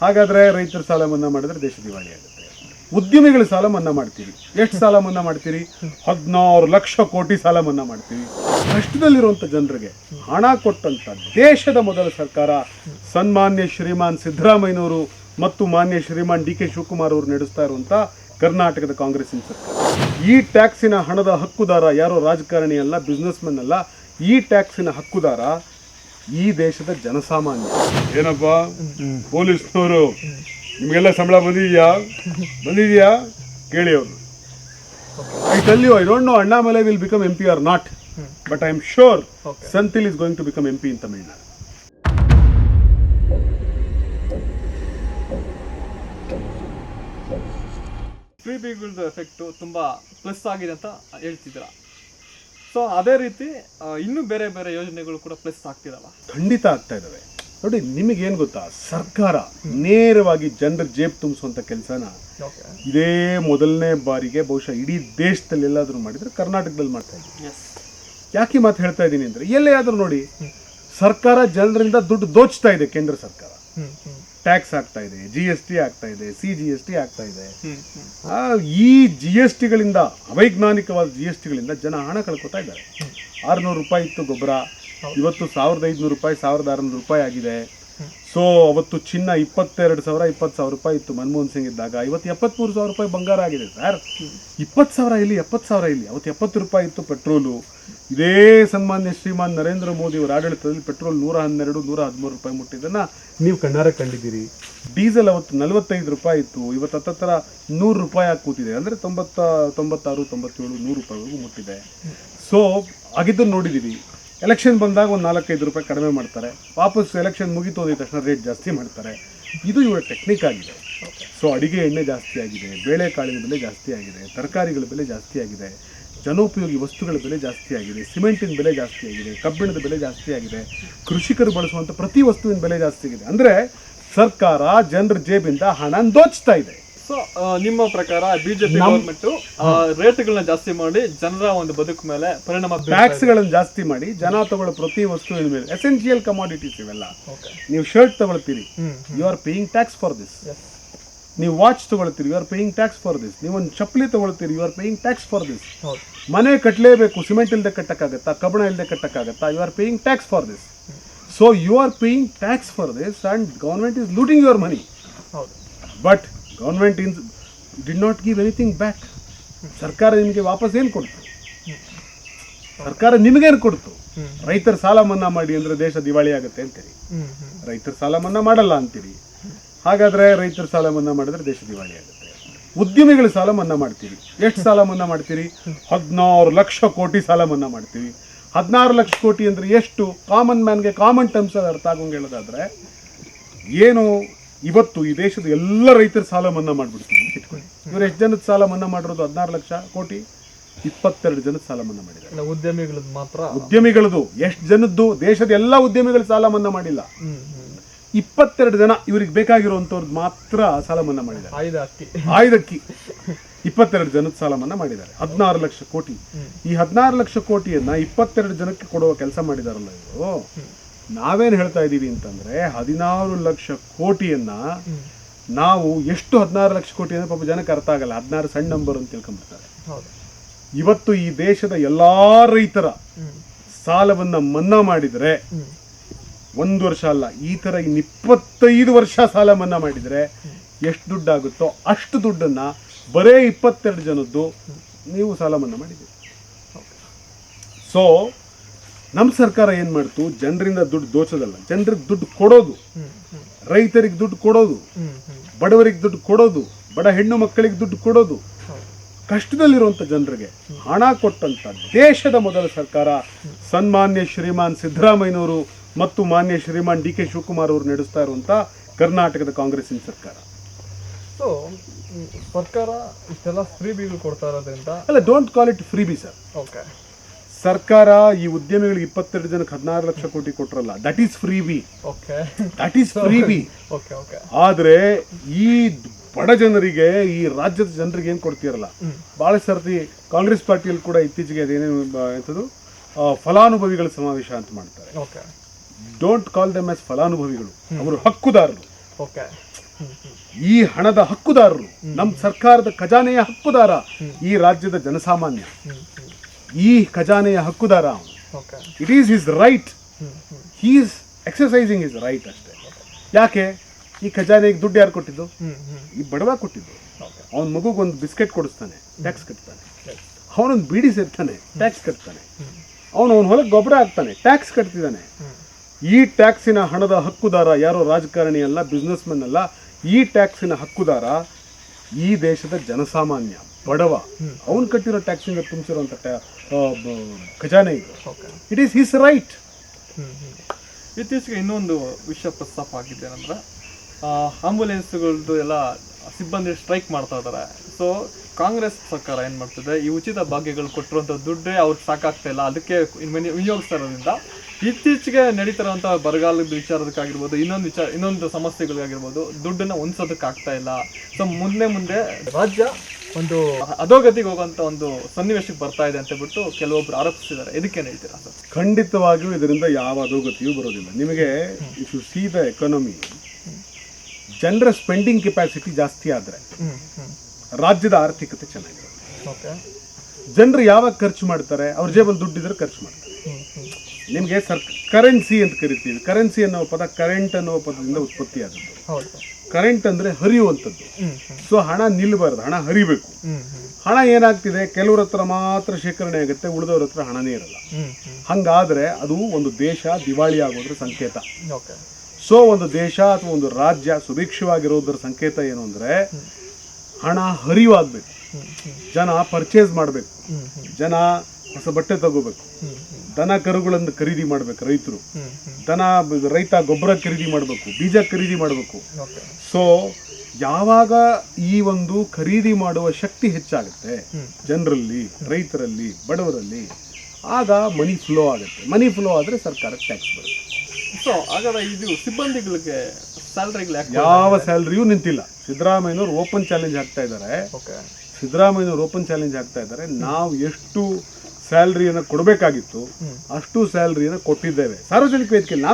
ಹಾಗಾದರೆ ರೈತರ ಸಾಲ ಮನ್ನಾ ಮಾಡಿದ್ರೆ ದೇಶ ದಿವಾಳಿ ಆಗುತ್ತೆ. ಉದ್ಯಮಿಗಳ ಸಾಲ ಮನ್ನಾ ಮಾಡ್ತೀರಿ. ಎಷ್ಟು ಸಾಲ ಮನ್ನಾ ಮಾಡ್ತೀರಿ? 16 ಲಕ್ಷ ಕೋಟಿ ಸಾಲ ಮನ್ನಾ ಮಾಡ್ತೀವಿ. ಕಷ್ಟದಲ್ಲಿರುವಂಥ ಜನರಿಗೆ ಹಣ ಕೊಟ್ಟಂಥ ದೇಶದ ಮೊದಲ ಸರ್ಕಾರ ಸನ್ಮಾನ್ಯ ಶ್ರೀಮಾನ್ ಸಿದ್ದರಾಮಯ್ಯನವರು ಮತ್ತು ಮಾನ್ಯ ಶ್ರೀಮಾನ್ ಡಿ ಕೆ ಶಿವಕುಮಾರ್ ಅವರು ನಡೆಸ್ತಾ ಇರುವಂಥ ಕರ್ನಾಟಕದ ಕಾಂಗ್ರೆಸ್ಸಿನ ಸರ್ಕಾರ. ಈ ಟ್ಯಾಕ್ಸಿನ ಹಣದ ಹಕ್ಕುದಾರ ಯಾರೋ ರಾಜಕಾರಣಿ ಅಲ್ಲ, ಬಿಸ್ನೆಸ್ ಮೆನ್ ಅಲ್ಲ. ಈ ಟ್ಯಾಕ್ಸಿನ ಹಕ್ಕುದಾರ ಈ ದೇಶದ ಜನಸಾಮಾನ್ಯ. ಏನಪ್ಪ ಪೊಲೀಸ್ನವರು, ನಿಮಗೆಲ್ಲ ಸಂಬಳ ಬಂದಿದೆಯಾ ಕೇಳಿ ಅವರು. I tell you, I don't know Annamalai will become MP or not, but I am sure Senthil is going to become MP in Tamil Nadu. Free ಬಿಲ್ದು ಎಫೆಕ್ಟು ತುಂಬ ಪ್ಲಸ್ ಆಗಿದೆ ಅಂತ ಹೇಳ್ತಿದ್ದೀರಾ. ಸೊ ಅದೇ ರೀತಿ ಇನ್ನೂ ಬೇರೆ ಬೇರೆ ಯೋಜನೆಗಳು ಕೂಡ ಪ್ಲಸ್ ಆಗ್ತಿದಲ್ಲ? ಖಂಡಿತ ಆಗ್ತಾ ಇದ್ದಾವೆ. ನೋಡಿ, ನಿಮಗೇನು ಗೊತ್ತಾ, ಸರ್ಕಾರ ನೇರವಾಗಿ ಜನರ ಜೇಬ್ ತುಂಬಿಸುವಂಥ ಕೆಲಸನ ಇದೇ ಮೊದಲನೇ ಬಾರಿಗೆ ಬಹುಶಃ ಇಡೀ ದೇಶದಲ್ಲಿ ಎಲ್ಲಾದರೂ ಮಾಡಿದರೆ ಕರ್ನಾಟಕದಲ್ಲಿ ಮಾಡ್ತಾ ಇದ್ದೀವಿ. ಯಾಕೆ ಮಾತು ಹೇಳ್ತಾ ಇದ್ದೀನಿ ಅಂದರೆ, ಎಲ್ಲೇ ಆದರೂ ನೋಡಿ, ಸರ್ಕಾರ ಜನರಿಂದ ದುಡ್ಡು ದೋಚ್ತಾ ಇದೆ. ಕೇಂದ್ರ ಸರ್ಕಾರ ಟ್ಯಾಕ್ಸ್ ಆಗ್ತಾ ಇದೆ, GST ಆಗ್ತಾ ಇದೆ, CGST ಆಗ್ತಾ ಇದೆ. ಈ GST ಗಳಿಂದ, ಅವೈಜ್ಞಾನಿಕವಾದ GST ಗಳಿಂದ ಜನ ಹಣ ಕಳ್ಕೊತಾ ಇದ್ದಾರೆ. 600 ರೂಪಾಯಿ ಇತ್ತು ಗೊಬ್ಬರ, ಇವತ್ತು 1500 ರೂಪಾಯಿ, 1600 ರೂಪಾಯಿ ಆಗಿದೆ. ಸೊ ಅವತ್ತು ಚಿನ್ನ 22,000 20,000 ರೂಪಾಯಿ ಇತ್ತು ಮನಮೋಹನ್ ಸಿಂಗ್ ಇದ್ದಾಗ. ಇವತ್ತು 73,000 ರೂಪಾಯಿ ಬಂಗಾರ ಆಗಿದೆ ಸರ್. 20,000 ಇಲ್ಲಿ, 70,000 ಇಲ್ಲಿ. ಅವತ್ತು 70 ರೂಪಾಯಿ ಇತ್ತು ಪೆಟ್ರೋಲು. ಇದೇ ಸನ್ಮಾನ್ಯ ಶ್ರೀಮಾನ್ ನರೇಂದ್ರ ಮೋದಿ ಅವರ ಆಡಳಿತದಲ್ಲಿ ಪೆಟ್ರೋಲ್ 112 113 ರೂಪಾಯಿ ಮುಟ್ಟಿದ್ದನ್ನು ನೀವು ಕಣ್ಣಾರೆ ಕಂಡಿದ್ದೀರಿ. ಡೀಸೆಲ್ ಅವತ್ತು 45 ರೂಪಾಯಿ ಇತ್ತು, ಇವತ್ತು ಹತ್ತತ್ರ 100 ರೂಪಾಯಿ ಆಗಿ ಕೂತಿದೆ. ಅಂದರೆ 90 96 97 100 ರೂಪಾಯಿವರೆಗೂ ಮುಟ್ಟಿದೆ. ಸೊ ಆಗಿದ್ದನ್ನು ನೋಡಿದ್ದೀವಿ. ಎಲೆಕ್ಷನ್ ಬಂದಾಗ ಒಂದು 4-5 ರೂಪಾಯಿ ಕಡಿಮೆ ಮಾಡ್ತಾರೆ, ವಾಪಸ್ ಎಲೆಕ್ಷನ್ ಮುಗಿತು ಹೋದ ತಕ್ಷಣ ರೇಟ್ ಜಾಸ್ತಿ ಮಾಡ್ತಾರೆ. ಇದು ಇವರ ಟೆಕ್ನಿಕ್ ಆಗಿದೆ. ಸೊ ಅಡಿಗೆ ಎಣ್ಣೆ ಜಾಸ್ತಿ ಆಗಿದೆ, ಬೇಳೆಕಾಳಿನ ಬೆಲೆ ಜಾಸ್ತಿ ಆಗಿದೆ, ತರಕಾರಿಗಳ ಬೆಲೆ ಜಾಸ್ತಿ ಆಗಿದೆ, ಜನೋಪಯೋಗಿ ವಸ್ತುಗಳ ಬೆಲೆ ಜಾಸ್ತಿ ಆಗಿದೆ, ಸಿಮೆಂಟಿನ ಬೆಲೆ ಜಾಸ್ತಿ ಆಗಿದೆ, ಕಬ್ಬಿಣದ ಬೆಲೆ ಜಾಸ್ತಿ ಆಗಿದೆ, ಕೃಷಿಕರು ಬಳಸುವಂಥ ಪ್ರತಿ ವಸ್ತುವಿನ ಬೆಲೆ ಜಾಸ್ತಿ ಆಗಿದೆ. ಅಂದರೆ ಸರ್ಕಾರ ಜನರ ಜೇಬಿಂದ ಹಣ ದೋಚ್ತಾ ಇದೆ. ಸೊ ನಿಮ್ಮ ಪ್ರಕಾರ ಬಿಜೆಪಿ ಗೌರ್ಮೆಂಟ್ ರೇಟ್ಗಳನ್ನ ಜಾಸ್ತಿ ಮಾಡಿ ಜನರ ಒಂದು ಬದುಕು ಮೇಲೆ ಪರಿಣಾಮ, ಟ್ಯಾಕ್ಸ್ಗಳನ್ನು ಜಾಸ್ತಿ ಮಾಡಿ ಜನ ತಗೊಳ್ಳೋ ಪ್ರತಿ ವಸ್ತುವಿನ ಮೇಲೆ, ಎಸೆನ್ಷಿಯಲ್ ಕಮಾಡಿಟೀಸ್ ಇವೆಲ್ಲ. ನೀವು ಶರ್ಟ್ ತಗೊಳ್ತೀರಿ, you are paying tax for this. ನೀವು ವಾಚ್ ತಗೊಳ್ತೀರಿ, you are paying tax for this. ನೀವೊಂದು ಚಪ್ಪಲಿ ತಗೊಳ್ತೀರಿ, you are paying tax for this. ಮನೆ ಕಟ್ಟಲೇಬೇಕು, ಸಿಮೆಂಟ್ ಇಲ್ಲದೆ ಕಟ್ಟಕ್ಕಾಗತ್ತಾ, ಕಬ್ಬಣ ಇಲ್ಲದೆ ಕಟ್ಟಕ್ಕಾಗತ್ತಾ? You are paying tax for this. So you are paying tax for this and government is looting your money. But government did not give anything back. ಸರ್ಕಾರ ನಿಮಗೆ ವಾಪಸ್ ಏನು ಕೊಡ್ತು? ಸರ್ಕಾರ ನಿಮಗೇನು ಕೊಡ್ತು? ರೈತರ ಸಾಲ ಮನ್ನಾ ಮಾಡಿ ಅಂದರೆ ದೇಶ ದಿವಾಳಿ ಆಗುತ್ತೆ ಅಂತೀರಿ, ರೈತರ ಸಾಲ ಮನ್ನಾ ಮಾಡಲ್ಲ ಅಂತೀರಿ. ಹಾಗಾದರೆ ರೈತರ ಸಾಲ ಮನ್ನಾ ಮಾಡಿದ್ರೆ ದೇಶ ದಿವಾಳಿ ಆಗುತ್ತೆ. ಉದ್ಯಮಿಗಳ ಸಾಲ ಮನ್ನಾ ಮಾಡ್ತೀರಿ. ಎಷ್ಟು ಸಾಲ ಮನ್ನಾ ಮಾಡ್ತೀರಿ? 16 ಲಕ್ಷ ಕೋಟಿ ಸಾಲ ಮನ್ನಾ ಮಾಡ್ತೀವಿ. 16 ಲಕ್ಷ ಕೋಟಿ ಅಂದರೆ ಎಷ್ಟು? ಕಾಮನ್ ಮ್ಯಾನ್ಗೆ ಕಾಮನ್ ಟರ್ಮ್ಸಲ್ಲಿ ಅರ್ಥ ಆಗೋಂಗೆ ಹೇಳೋದಾದರೆ ಏನು, ಇವತ್ತು ಈ ದೇಶದ ಎಲ್ಲ ರೈತರ ಸಾಲ ಮನ್ನಾ ಮಾಡಿಬಿಡ್ತೀವಿ ಇಟ್ಕೊಳ್ಳಿ. ಇವರು ಎಷ್ಟು ಜನದ ಸಾಲ ಮನ್ನಾ ಮಾಡಿರೋದು? 16 ಲಕ್ಷ ಕೋಟಿ. 22 ಜನದ ಸಾಲ ಮನ್ನಾ ಮಾಡಿದ್ದಾರೆ. ಉದ್ಯಮಿಗಳದ್ದು ಮಾತ್ರ. ಉದ್ಯಮಿಗಳದು ಎಷ್ಟು ಜನದ್ದು? ದೇಶದ ಎಲ್ಲ ಉದ್ಯಮಿಗಳ ಸಾಲ ಮನ್ನಾ ಮಾಡಿಲ್ಲ. 22 ಜನ ಇವರಿಗೆ ಬೇಕಾಗಿರುವಂಥವ್ರದ್ದು ಮಾತ್ರ ಸಾಲ ಮನ್ನಾ ಮಾಡಿದ್ದಾರೆ. ಆಯ್ದಕ್ಕಿ 22 ಜನದ ಸಾಲ ಮನ್ನಾ ಮಾಡಿದ್ದಾರೆ. 16 ಲಕ್ಷ ಕೋಟಿ. ಈ 16 ಲಕ್ಷ ಕೋಟಿಯನ್ನ 22 ಜನಕ್ಕೆ ಕೊಡುವ ಕೆಲಸ ಮಾಡಿದಾರಲ್ಲ ಇವರು. ನಾವೇನು ಹೇಳ್ತಾ ಇದ್ದೀವಿ ಅಂತಂದ್ರೆ, 16 ಲಕ್ಷ ಕೋಟಿಯನ್ನ ನಾವು ಎಷ್ಟು 16 ಲಕ್ಷ ಕೋಟಿ ಅಂದ್ರೆ ಪಾಪ ಜನಕ್ಕೆ ಅರ್ಥ ಆಗಲ್ಲ. 16 ಸಣ್ಣ ನಂಬರ್ ಅಂತ ತಿಳ್ಕೊಂಡ್ಬಿಡ್ತಾರೆ. ಇವತ್ತು ಈ ದೇಶದ ಎಲ್ಲಾ ರೈತರ ಸಾಲವನ್ನ ಮನ್ನಾ ಮಾಡಿದ್ರೆ, 1 ವರ್ಷ ಅಲ್ಲ, ಈ ತರ 25 ವರ್ಷ ಸಾಲ ಮನ್ನಾ ಮಾಡಿದ್ರೆ ಎಷ್ಟು ದುಡ್ಡಾಗುತ್ತೋ ಅಷ್ಟು ದುಡ್ಡನ್ನ ಬರೇ 22 ಜನದ್ದು ನೀವು ಸಾಲ ಮನ್ನಾ ಮಾಡಿದ್ದೀರಿ. ಸೊ ನಮ್ಮ ಸರ್ಕಾರ ಏನು ಮಾಡ್ತು? ಜನರಿಂದ ದುಡ್ಡು ದೋಚೋದಲ್ಲ, ಜನರಿಗೆ ದುಡ್ಡು ಕೊಡೋದು, ರೈತರಿಗೆ ದುಡ್ಡು ಕೊಡೋದು, ಬಡವರಿಗೆ ದುಡ್ಡು ಕೊಡೋದು, ಬಡ ಹೆಣ್ಣು ಮಕ್ಕಳಿಗೆ ದುಡ್ಡು ಕೊಡೋದು. ಕಷ್ಟದಲ್ಲಿರುವಂಥ ಜನರಿಗೆ ಹಣ ಕೊಟ್ಟಂಥ ದೇಶದ ಮೊದಲ ಸರ್ಕಾರ ಸನ್ಮಾನ್ಯ ಶ್ರೀಮಾನ್ ಸಿದ್ದರಾಮಯ್ಯನವರು ಮತ್ತು ಮಾನ್ಯ ಶ್ರೀಮಾನ್ ಡಿ ಕೆ ಶಿವಕುಮಾರ್ ಅವರು ನಡೆಸ್ತಾ ಇರುವಂಥ ಕರ್ನಾಟಕದ ಕಾಂಗ್ರೆಸ್ಸಿನ ಸರ್ಕಾರ. ಸೊ ಸರ್ಕಾರ ಇಷ್ಟೆಲ್ಲ ಫ್ರೀ ಬೀಗಳು ಕೊಡ್ತಾ ಇರೋದ್ರಿಂದ ಅಲ್ಲ, don't call it freebie sir. Okay, ಸರ್ಕಾರ ಈ ಉದ್ಯಮಿಗಳಿಗೆ 22 ಜನಕ್ಕೆ 16 ಲಕ್ಷ ಕೋಟಿ ಕೊಟ್ರಲ್ಲ, that is freebie. Okay, that is freebie. Okay okay. ಆದರೆ ಈ ಬಡ ಜನರಿಗೆ, ಈ ರಾಜ್ಯದ ಜನರಿಗೆ ಏನು ಕೊಡ್ತೀರಲ್ಲ, ಭಾಳ ಸರ್ತಿ ಕಾಂಗ್ರೆಸ್ ಪಾರ್ಟಿಯಲ್ಲಿ ಕೂಡ ಇತ್ತೀಚೆಗೆ ಅದೇನೇನು ಎಂಥದ್ದು ಫಲಾನುಭವಿಗಳ ಸಮಾವೇಶ ಅಂತ ಮಾಡ್ತಾರೆ. Okay, don't call them as ಫಲಾನುಭವಿಗಳು, ಅವರು ಹಕ್ಕುದಾರರು. ಓಕೆ, ಈ ಹಣದ ಹಕ್ಕುದಾರರು, ನಮ್ಮ ಸರ್ಕಾರದ ಖಜಾನೆಯ ಹಕ್ಕುದಾರ ಈ ರಾಜ್ಯದ ಜನಸಾಮಾನ್ಯ. ಈ ಖಜಾನೆಯ ಹಕ್ಕುದಾರ ಅವನು. It is his right. He is ಎಕ್ಸರ್ಸೈಸಿಂಗ್ his right ಅಷ್ಟೇ. ಯಾಕೆ ಈ ಖಜಾನೆಗೆ ದುಡ್ಡು ಯಾರು ಕೊಟ್ಟಿದ್ದು? ಈ ಬಡವ ಕೊಟ್ಟಿದ್ದು. ಅವನ ಮಗುಗೊಂದು ಬಿಸ್ಕೆಟ್ ಕೊಡಿಸ್ತಾನೆ, ಟ್ಯಾಕ್ಸ್ ಕಟ್ತಾನೆ. ಅವನೊಂದು ಬೀಡಿ ಸೇರ್ತಾನೆ, ಟ್ಯಾಕ್ಸ್ ಕಟ್ತಾನೆ. ಅವನ ಹೊಲಕ್ಕೆ ಗೊಬ್ಬರ ಹಾಕ್ತಾನೆ, ಟ್ಯಾಕ್ಸ್ ಕಟ್ತಿದ್ದಾನೆ. ಈ ಟ್ಯಾಕ್ಸಿನ ಹಣದ ಹಕ್ಕುದಾರ ಯಾರೋ ರಾಜಕಾರಣಿ ಅಲ್ಲ, ಬಿಸ್ನೆಸ್ ಮೆನ್ ಅಲ್ಲ. ಈ ಟ್ಯಾಕ್ಸಿನ ಹಕ್ಕುದಾರ ಈ ದೇಶದ ಜನಸಾಮಾನ್ಯ ಬಡವ. ಅವನು ಕಟ್ಟಿರೋ ಟ್ಯಾಕ್ಸಿಂದ ತುಂಬಿಸಿರುವಂಥ ಖಜಾನೆ ಇದು. It is his right. ಇತ್ತೀಚೆಗೆ ಇನ್ನೊಂದು ವಿಷಯ ಪ್ರಸ್ತಾಪ ಆಗಿದೆ ಏನಂದ್ರೆ, ಆಂಬುಲೆನ್ಸ್ಗಳದ್ದು ಎಲ್ಲ ಸಿಬ್ಬಂದಿ ಸ್ಟ್ರೈಕ್ ಮಾಡ್ತಾ ಇದ್ದಾರೆ. ಸೊ ಕಾಂಗ್ರೆಸ್ ಸರ್ಕಾರ ಏನು ಮಾಡ್ತಿದೆ, ಈ ಉಚಿತ ಭಾಗ್ಯಗಳು ಕೊಟ್ಟಿರುವಂಥ ದುಡ್ಡೇ ಅವ್ರಿಗೆ ಸಾಕಾಗ್ತಾ ಇಲ್ಲ, ಅದಕ್ಕೆ ವಿನಿಯೋಗಿಸ್ತಾ ಇರೋದ್ರಿಂದ ಇತ್ತೀಚೆಗೆ ನಡೀತಿರುವಂಥ ಬರಗಾಲದ ವಿಚಾರದಕ್ಕಾಗಿರ್ಬೋದು, ಇನ್ನೊಂದು ಸಮಸ್ಯೆಗಳಿಗಾಗಿರ್ಬೋದು, ದುಡ್ಡನ್ನು ಹೊಂದಿಸೋದಕ್ಕಾಗ್ತಾ ಇಲ್ಲ. ಸೊ ಮುಂದೆ ರಾಜ್ಯ ಒಂದು ಅಧೋಗತಿಗೆ ಹೋಗುವಂಥ ಒಂದು ಸನ್ನಿವೇಶಕ್ಕೆ ಬರ್ತಾ ಇದೆ ಅಂತ ಬಿಟ್ಟು ಕೆಲವೊಬ್ರು ಆರೋಪಿಸಿದ್ದಾರೆ. ಇದಕ್ಕೇನು ಹೇಳ್ತೀರಾ ಸರ್? ಖಂಡಿತವಾಗಿಯೂ ಇದರಿಂದ ಯಾವ ಅಧೋಗತಿಯೂ ಬರೋದಿಲ್ಲ. ನಿಮಗೆ if U C the economy, ಜನರ ಸ್ಪೆಂಡಿಂಗ್ ಕೆಪಾಸಿಟಿ ಜಾಸ್ತಿ ಆದರೆ ರಾಜ್ಯದ ಆರ್ಥಿಕತೆ ಚೆನ್ನಾಗಿರುತ್ತೆ. ಜನರು ಯಾವಾಗ ಖರ್ಚು ಮಾಡ್ತಾರೆ? ಅವ್ರ ಜೇಬಲ್ಲಿ ದುಡ್ಡಿದ್ರೆ ಖರ್ಚು ಮಾಡ್ತಾರೆ. ನಿಮಗೆ ಕರೆನ್ಸಿ ಅಂತ ಕರಿತೀವಿ. ಕರೆನ್ಸಿ ಅನ್ನೋ ಪದ ಕರೆಂಟ್ ಅನ್ನೋ ಪದದಿಂದ ಉತ್ಪತ್ತಿ ಆದದ್ದು. ಕರೆಂಟ್ ಅಂದರೆ ಹರಿಯುವಂಥದ್ದು. ಸೊ ಹಣ ನಿಲ್ಲಬಾರ್ದು, ಹಣ ಹರಿಬೇಕು. ಹಣ ಏನಾಗ್ತಿದೆ, ಕೆಲವ್ರ ಹತ್ರ ಮಾತ್ರ ಶೇಖರಣೆ ಆಗುತ್ತೆ, ಉಳಿದವ್ರ ಹತ್ರ ಹಣನೇ ಇರಲ್ಲ. ಹಂಗಾದ್ರೆ ಅದು ಒಂದು ದೇಶ ದಿವಾಳಿ ಆಗೋದ್ರ ಸಂಕೇತ. ಸೊ ಒಂದು ದೇಶ ಅಥವಾ ಒಂದು ರಾಜ್ಯ ಸುಭಿಕ್ಷವಾಗಿರೋದ್ರ ಸಂಕೇತ ಏನು ಅಂದರೆ ಹಣ ಹರಿವಾಗಬೇಕು, ಜನ ಪರ್ಚೇಸ್ ಮಾಡಬೇಕು, ಜನ ಹೊಸ ಬಟ್ಟೆ ತಗೋಬೇಕು, ದನ ಕರುಗಳನ್ನು ಖರೀದಿ ಮಾಡಬೇಕು ರೈತರು, ರೈತ ಗೊಬ್ಬರ ಖರೀದಿ ಮಾಡಬೇಕು, ಬೀಜ ಖರೀದಿ ಮಾಡಬೇಕು. ಸೊ ಯಾವಾಗ ಈ ಒಂದು ಖರೀದಿ ಮಾಡುವ ಶಕ್ತಿ ಹೆಚ್ಚಾಗುತ್ತೆ ಜನರಲ್ಲಿ, ರೈತರಲ್ಲಿ, ಬಡವರಲ್ಲಿ, ಆಗ ಮನಿ ಫ್ಲೋ ಆಗುತ್ತೆ. ಮನಿ ಫ್ಲೋ ಆದರೆ ಸರ್ಕಾರಕ್ಕೆ ಟ್ಯಾಕ್ಸ್ ಬರುತ್ತೆ. ಸೊ ಹಾಗಾದ್ರೆ ಇದು ಸಿಬ್ಬಂದಿಗಳಿಗೆ ಸ್ಯಾಲರಿಗಳು ಯಾವ ಸ್ಯಾಲರಿಯೂ ನಿಂತಿಲ್ಲ. ಸಿದ್ದರಾಮಯ್ಯನವರು ಓಪನ್ ಚಾಲೆಂಜ್ ಹಾಕ್ತಾ ಇದ್ದಾರೆ. ಸಿದ್ದರಾಮಯ್ಯನವರು ಓಪನ್ ಚಾಲೆಂಜ್ ಹಾಕ್ತಾ ಇದ್ದಾರೆ. ನಾವು ಎಷ್ಟು ಸ್ಯಾಲರಿಯನ್ನು ಕೊಡಬೇಕಾಗಿತ್ತು ಅಷ್ಟು ಸ್ಯಾಲರಿಯನ್ನು ಕೊಟ್ಟಿದ್ದೇವೆ. ಸಾರ್ವಜನಿಕ ವೇದಿಕೆಯಲ್ಲಿ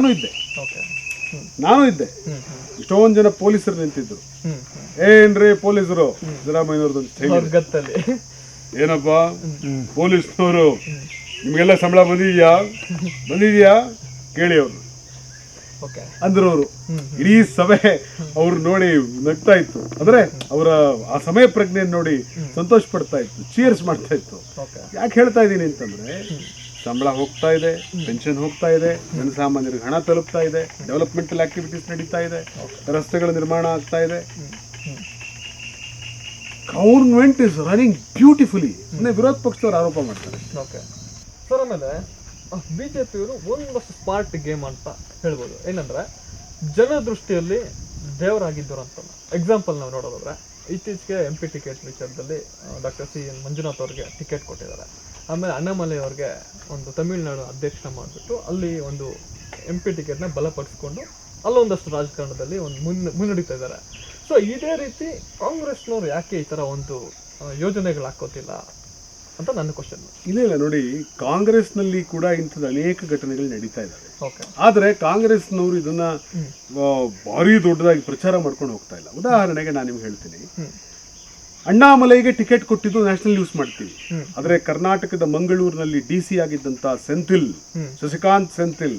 ನಾನು ಇದ್ದೆ. ಇಷ್ಟೊಂದು ಜನ ಪೊಲೀಸರು ನಿಂತಿದ್ರು. ಏನ್ರಿ ಪೊಲೀಸರು, ಸಿದ್ದರಾಮಯ್ಯನವ್ರದ್ದು ಏನಪ್ಪ ಪೊಲೀಸ್ನವರು ನಿಮ್ಗೆಲ್ಲ ಸಂಬಳ ಬಂದಿದ್ಯಾ ಕೇಳಿ ಅವರು ಅಂದ್ರು. ಅವರು ಇಡೀ ಸಭೆ ಅವ್ರು ನೋಡಿ ನಗ್ತಾ ಇತ್ತು. ಅಂದ್ರೆ ಅವರ ಆ ಸಮಯ ಪ್ರಜ್ಞೆಯನ್ನು ನೋಡಿ ಸಂತೋಷ ಪಡ್ತಾ ಇತ್ತು, ಚೀರ್ಸ್ ಮಾಡ್ತಾ ಇತ್ತು. ಯಾಕೆ ಹೇಳ್ತಾ ಇದ್ದೀನಿ ಅಂತಂದ್ರೆ, ಸಂಬಳ ಹೋಗ್ತಾ ಇದೆ, ಪೆನ್ಷನ್ ಹೋಗ್ತಾ ಇದೆ, ಜನಸಾಮಾನ್ಯರಿಗೆ ಹಣ ತಲುಪ್ತಾ ಇದೆ, ಡೆವಲಪ್ಮೆಂಟಲ್ ಆಕ್ಟಿವಿಟೀಸ್ ನಡೀತಾ ಇದೆ, ರಸ್ತೆಗಳ ನಿರ್ಮಾಣ ಆಗ್ತಾ ಇದೆ. Government is running beautifully. ವಿರೋಧ ಪಕ್ಷದವರು ಆರೋಪ ಮಾಡ್ತಾರೆ. ಸರ್ ಆಮೇಲೆ ಬಿಜೆಪಿಯವರು ಒಂದಷ್ಟು ಸ್ಮಾರ್ಟ್ ಗೇಮ್ ಅಂತ ಹೇಳ್ಬೋದು. ಏನಂದ್ರೆ ಜನರ ದೃಷ್ಟಿಯಲ್ಲಿ ದೇವರಾಗಿದ್ದರು ಅಂತ. ಎಕ್ಸಾಂಪಲ್ ನಾವು ನೋಡೋದಾದ್ರೆ, ಇತ್ತೀಚೆಗೆ MP ಟಿಕೆಟ್ ವಿಚಾರದಲ್ಲಿ ಡಾಕ್ಟರ್ CN ಮಂಜುನಾಥ್ ಅವ್ರಿಗೆ ಟಿಕೆಟ್ ಕೊಟ್ಟಿದ್ದಾರೆ. ಆಮೇಲೆ ಅಣ್ಣಾಮಲೈ ಅವ್ರಿಗೆ ಒಂದು ತಮಿಳುನಾಡು ಅಧ್ಯಕ್ಷ ಮಾಡಿಬಿಟ್ಟು ಅಲ್ಲಿ ಒಂದು MP ಟಿಕೆಟ್ನ ಬಲಪಡಿಸ್ಕೊಂಡು ಅಲ್ಲೊಂದಷ್ಟು ರಾಜಕಾರಣದಲ್ಲಿ ಒಂದು ಮುನ್ನಡೀತಾ ಇದ್ದಾರೆ. ಸೊ ಇದೇ ರೀತಿ ಕಾಂಗ್ರೆಸ್ನವ್ರು ಯಾಕೆ ಈ ಥರ ಒಂದು ಯೋಜನೆಗಳು ಹಾಕೋತಿಲ್ಲ ಅಂತ ನನ್ನ ಕ್ವಶನ್. ಇಲ್ಲ ನೋಡಿ, ಕಾಂಗ್ರೆಸ್ನಲ್ಲಿ ಕೂಡ ಇಂಥದ್ದು ಅನೇಕ ಘಟನೆಗಳು ನಡೀತಾ ಇದ್ದಾವೆ. ಆದರೆ ಕಾಂಗ್ರೆಸ್ನವರು ಇದನ್ನ ಭಾರಿ ದೊಡ್ಡದಾಗಿ ಪ್ರಚಾರ ಮಾಡ್ಕೊಂಡು ಹೋಗ್ತಾ ಇಲ್ಲ. ಉದಾಹರಣೆಗೆ ನಾನು ನಿಮ್ಗೆ ಹೇಳ್ತೀನಿ, ಅಣ್ಣಾಮಲೈಗೆ ಟಿಕೆಟ್ ಕೊಟ್ಟಿದ್ದು ನ್ಯಾಷನಲ್ ನ್ಯೂಸ್ ಮಾಡ್ತೀವಿ. ಆದರೆ ಕರ್ನಾಟಕದ ಮಂಗಳೂರಿನಲ್ಲಿ DC ಆಗಿದ್ದಂಥ ಶಶಿಕಾಂತ್ ಸೆಂಥಿಲ್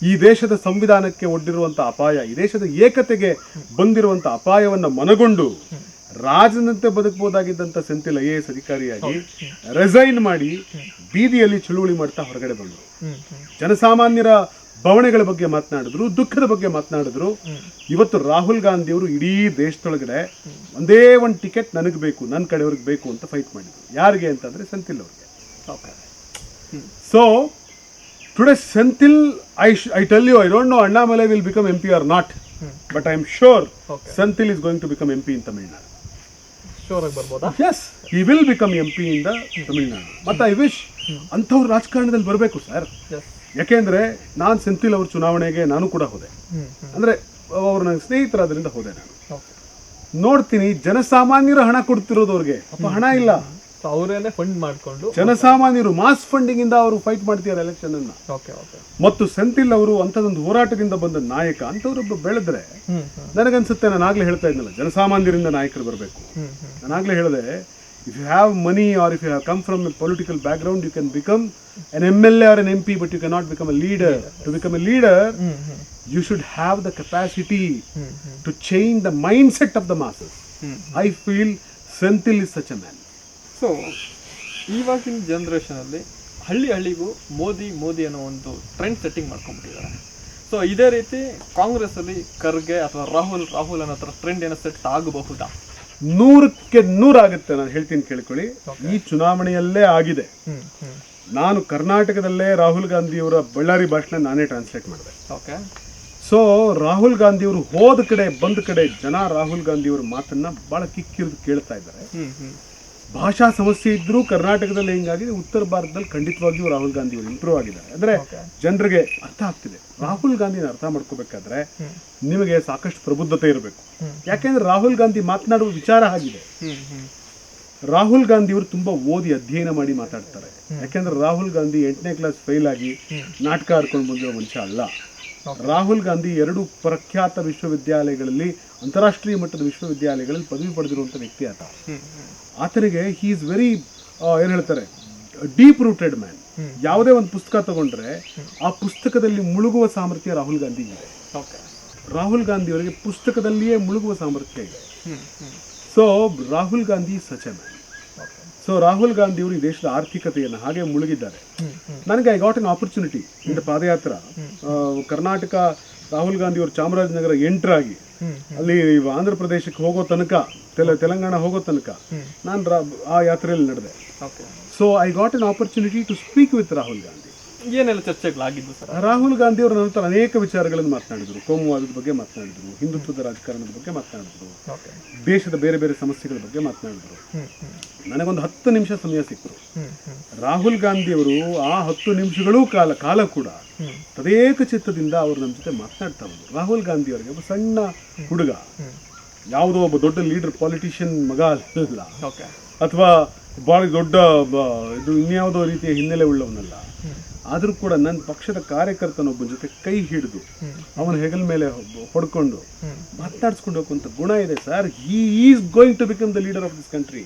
ಈ ದೇಶದ ಸಂವಿಧಾನಕ್ಕೆ ಒಡ್ಡಿರುವಂಥ ಅಪಾಯ, ಈ ದೇಶದ ಏಕತೆಗೆ ಬಂದಿರುವಂಥ ಅಪಾಯವನ್ನು ಮನಗೊಂಡು ರಾಜನಂತೆ ಬದುಕಬಹುದಾಗಿದ್ದಂಥ ಸೆಂಥಿಲ್ IAS ಅಧಿಕಾರಿಯಾಗಿ ರೆಸೈನ್ ಮಾಡಿ ಬೀದಿಯಲ್ಲಿ ಚಳುವಳಿ ಮಾಡ್ತಾ ಹೊರಗಡೆ ಬಂದರು. ಜನಸಾಮಾನ್ಯರ ಬವಣೆಗಳ ಬಗ್ಗೆ ಮಾತನಾಡಿದ್ರು, ದುಃಖದ ಬಗ್ಗೆ ಮಾತನಾಡಿದ್ರು. ಇವತ್ತು ರಾಹುಲ್ ಗಾಂಧಿಯವರು ಇಡೀ ದೇಶದೊಳಗಡೆ ಒಂದೇ ಒಂದು ಟಿಕೆಟ್ ನನಗೆ ಬೇಕು, ನನ್ನ ಕಡೆಯವ್ರಿಗೆ ಬೇಕು ಅಂತ ಫೈಟ್ ಮಾಡಿದ್ರು. ಯಾರಿಗೆ ಅಂತಂದ್ರೆ ಸೆಂಥಿಲ್ ಅವ್ರಿಗೆ. So today Senthil, I tell you, I don't know Annamalai will become MP or not, but I am sure Senthil is going to become MP in Tamil Nadu. Yes, he will become MP in the Tamil Nadu. But I wish ಅಂಥವ್ರು ರಾಜಕಾರಣದಲ್ಲಿ ಬರಬೇಕು sir. ಯಾಕೆಂದ್ರೆ ನಾನು ಸೆಂಥಿಲ್ ಅವ್ರ ಚುನಾವಣೆಗೆ ನಾನು ಕೂಡ ಹೋದೆ. ಅಂದ್ರೆ ಅವ್ರು ನನ್ನ ಸ್ನೇಹಿತರಾದ್ರಿಂದ ಹೋದೆ. ನಾನು ನೋಡ್ತೀನಿ ಜನಸಾಮಾನ್ಯರು ಹಣ ಕೊಡ್ತಿರೋದು ಅವ್ರಿಗೆ. ಅಪ್ಪ ಹಣ ಇಲ್ಲ, ಸೊ ಅವರೇನೆ ಫಂಡ್ ಮಾಡ್ಕೊಂಡು ಜನಸಾಮಾನ್ಯರು ಮಾಸ್ ಫಂಡಿಂಗ್ ಇಂದ ಅವರು ಫೈಟ್ ಮಾಡ್ತಿದ್ದಾರೆ ಎಲೆಕ್ಷನ್ ಅನ್ನ. ಓಕೆ ಓಕೆ ಮತ್ತು ಸೆಂಥಿಲ್ ಅವರು ಅಂಥದ್ದೊಂದು ಹೋರಾಟದಿಂದ ಬಂದ ನಾಯಕ ಅಂಥವ್ರೊಬ್ಬ ಬೆಳೆದ್ರೆ ನನಗನ್ಸುತ್ತೆ, ನಾನು ಆಗ್ಲೇ ಹೇಳ್ತಾ ಇದ್ನಲ್ಲ, ಜನಸಾಮಾನ್ಯರಿಂದ ನಾಯಕರು ಬರಬೇಕು. ನಾನಾಗ್ಲೇ ಹೇಳಿದೆ, if you have money or if you have come from a political background, you can become an MLA or an MP, but you cannot become a leader. To become a leader, you should have the capacity to change the mindset of the masses. I feel Senthil is such a man. So ಇವಾಗಿನ ಜನ್ರೇಷನಲ್ಲಿ ಹಳ್ಳಿಗೂ ಮೋದಿ ಮೋದಿ ಅನ್ನೋ ಒಂದು trend setting ಮಾಡ್ಕೊಂಡ್ಬಿಟ್ಟಿದ್ದಾರೆ. So ಇದೇ ರೀತಿ ಕಾಂಗ್ರೆಸ್ಸಲ್ಲಿ ಖರ್ಗೆ ಅಥವಾ ರಾಹುಲ್ ಅನ್ನೋ ಥರ ಟ್ರೆಂಡ್ ಏನೋ ಸೆಟ್ ಆಗಬಹುದಾ? 100% ಆಗುತ್ತೆ. ನಾನು ಹೇಳ್ತೀನಿ ಕೇಳ್ಕೊಳ್ಳಿ. ಈ ಚುನಾವಣೆಯಲ್ಲೇ ಆಗಿದೆ. ನಾನು ಕರ್ನಾಟಕದಲ್ಲೇ ರಾಹುಲ್ ಗಾಂಧಿಯವರ ಬಳ್ಳಾರಿ ಭಾಷಣ ನಾನೇ ಟ್ರಾನ್ಸ್ಲೇಟ್ ಮಾಡಿದೆ. ಓಕೆ. ಸೊ ರಾಹುಲ್ ಗಾಂಧಿಯವರು ಹೋದ ಕಡೆ ಬಂದ ಕಡೆ ಜನ ರಾಹುಲ್ ಗಾಂಧಿಯವರ ಮಾತನ್ನ ಬಹಳ ಕಿಕ್ಕಿರಿದು ಕೇಳ್ತಾ ಇದ್ದಾರೆ. ಭಾಷಾ ಸಮಸ್ಯೆ ಇದ್ರೂ ಕರ್ನಾಟಕದಲ್ಲಿ ಹಿಂಗಾಗಿದೆ, ಉತ್ತರ ಭಾರತದಲ್ಲಿ ಖಂಡಿತವಾಗಿಯೂ ರಾಹುಲ್ ಗಾಂಧಿ ಅವರು ಇಂಪ್ರೂವ್ ಆಗಿದ್ದಾರೆ. ಅಂದ್ರೆ ಜನರಿಗೆ ಅರ್ಥ ಆಗ್ತಿದೆ. ರಾಹುಲ್ ಗಾಂಧಿನ ಅರ್ಥ ಮಾಡ್ಕೋಬೇಕಾದ್ರೆ ನಿಮಗೆ ಸಾಕಷ್ಟು ಪ್ರಬುದ್ಧತೆ ಇರಬೇಕು. ಯಾಕೆಂದ್ರೆ ರಾಹುಲ್ ಗಾಂಧಿ ಮಾತನಾಡುವ ವಿಚಾರ ಆಗಿದೆ. ರಾಹುಲ್ ಗಾಂಧಿ ಅವರು ತುಂಬಾ ಓದಿ ಅಧ್ಯಯನ ಮಾಡಿ ಮಾತಾಡ್ತಾರೆ. ಯಾಕೆಂದ್ರೆ ರಾಹುಲ್ ಗಾಂಧಿ 8ನೇ ಕ್ಲಾಸ್ ಫೇಲ್ ಆಗಿ ನಾಟಕ ಆಡ್ಕೊಂಡು ಬಂದಿರೋ ಮನುಷ್ಯ ಅಲ್ಲ. ರಾಹುಲ್ ಗಾಂಧಿ 2 ಪ್ರಖ್ಯಾತ ವಿಶ್ವವಿದ್ಯಾಲಯಗಳಲ್ಲಿ, ಅಂತಾರಾಷ್ಟ್ರೀಯ ಮಟ್ಟದ ವಿಶ್ವವಿದ್ಯಾಲಯಗಳಲ್ಲಿ ಪದವಿ ಪಡೆದಿರುವಂಥ ವ್ಯಕ್ತಿ ಆತ. ಆತನಿಗೆ ಹಿ ಈಸ್ ವೆರಿ ಏನು ಹೇಳ್ತಾರೆ, ಡೀಪ್ ರೂಟೆಡ್ ಮ್ಯಾನ್. ಯಾವುದೇ ಒಂದು ಪುಸ್ತಕ ತಗೊಂಡ್ರೆ ಆ ಪುಸ್ತಕದಲ್ಲಿ ಮುಳುಗುವ ಸಾಮರ್ಥ್ಯ ರಾಹುಲ್ ಗಾಂಧಿ ಇದೆ. ರಾಹುಲ್ ಗಾಂಧಿ ಅವರಿಗೆ ಪುಸ್ತಕದಲ್ಲಿಯೇ ಮುಳುಗುವ ಸಾಮರ್ಥ್ಯ ಇದೆ. So Rahul Gandhi such A man. So Rahul Gandhi ಅವರು ಈ ದೇಶದ ಆರ್ಥಿಕತೆಯನ್ನು ಹಾಗೆ ಮುಳುಗಿದ್ದಾರೆ. ನನಗೆ ಐ ಗಾಟ್ ಎನ್ ಆಪರ್ಚುನಿಟಿ ಇಂದ ಪಾದಯಾತ್ರ ಕರ್ನಾಟಕ. ರಾಹುಲ್ ಗಾಂಧಿ ಅವರು ಚಾಮರಾಜನಗರ ಎಂಟರ್ ಆಗಿ ಅಲ್ಲಿ ಆಂಧ್ರ ಪ್ರದೇಶಕ್ಕೆ ಹೋಗೋ ತನಕ, ತೆಲಂಗಾಣ ಹೋಗೋ ತನಕ ನಾನು ಆ ಯಾತ್ರೆಯಲ್ಲಿ ನಡೆದೆ. So I got an opportunity to speak with Rahul Gandhi. ಏನೆಲ್ಲ ಚರ್ಚೆಗಳಾಗಿದ್ದು ಸರ್? ರಾಹುಲ್ ಗಾಂಧಿ ಅವರು ನನ್ನ ಹತ್ರ ಅನೇಕ ವಿಚಾರಗಳನ್ನು ಮಾತನಾಡಿದರು. ಕೋಮುವಾದದ ಬಗ್ಗೆ ಮಾತನಾಡಿದರು, ಹಿಂದುತ್ವದ ರಾಜಕಾರಣದ ಬಗ್ಗೆ ಮಾತನಾಡಿದರು, ದೇಶದ ಬೇರೆ ಬೇರೆ ಸಮಸ್ಯೆಗಳ ಬಗ್ಗೆ ಮಾತನಾಡಿದರು. ನನಗೊಂದು 10 ನಿಮಿಷ ಸಮಯ ಸಿಕ್ತು. ರಾಹುಲ್ ಗಾಂಧಿ ಅವರು ಆ 10 ನಿಮಿಷಗಳೂ ಕಾಲ ಕೂಡ ತದೇಕ ಚಿತ್ತದಿಂದ ಅವರು ನಮ್ಮ ಜೊತೆ ಮಾತನಾಡ್ತಾ ಬಂದರು. ರಾಹುಲ್ ಗಾಂಧಿ ಅವರಿಗೆ ಒಬ್ಬ ಸಣ್ಣ ಹುಡುಗ, ಯಾವುದೋ ಒಬ್ಬ ದೊಡ್ಡ ಲೀಡರ್ ಪಾಲಿಟಿಷಿಯನ್ ಮಗ ಅಲ್ಲ, ಅಥವಾ ಭಾಳ ದೊಡ್ಡ ಇದು ಇನ್ಯಾವುದೋ ರೀತಿಯ ಹಿನ್ನೆಲೆ ಉಳ್ಳವನಲ್ಲ. ಆದರೂ ಕೂಡ ನನ್ನ ಪಕ್ಷದ ಕಾರ್ಯಕರ್ತನೊಬ್ಬನ ಜೊತೆ ಕೈ ಹಿಡಿದು ಅವನ ಹೆಗಲ ಮೇಲೆ ಹೊಡ್ಕೊಂಡು ಮಾತನಾಡಿಸ್ಕೊಂಡು ಹೋಗುವಂಥ ಗುಣ ಇದೆ sir. He is going to become the leader of this country.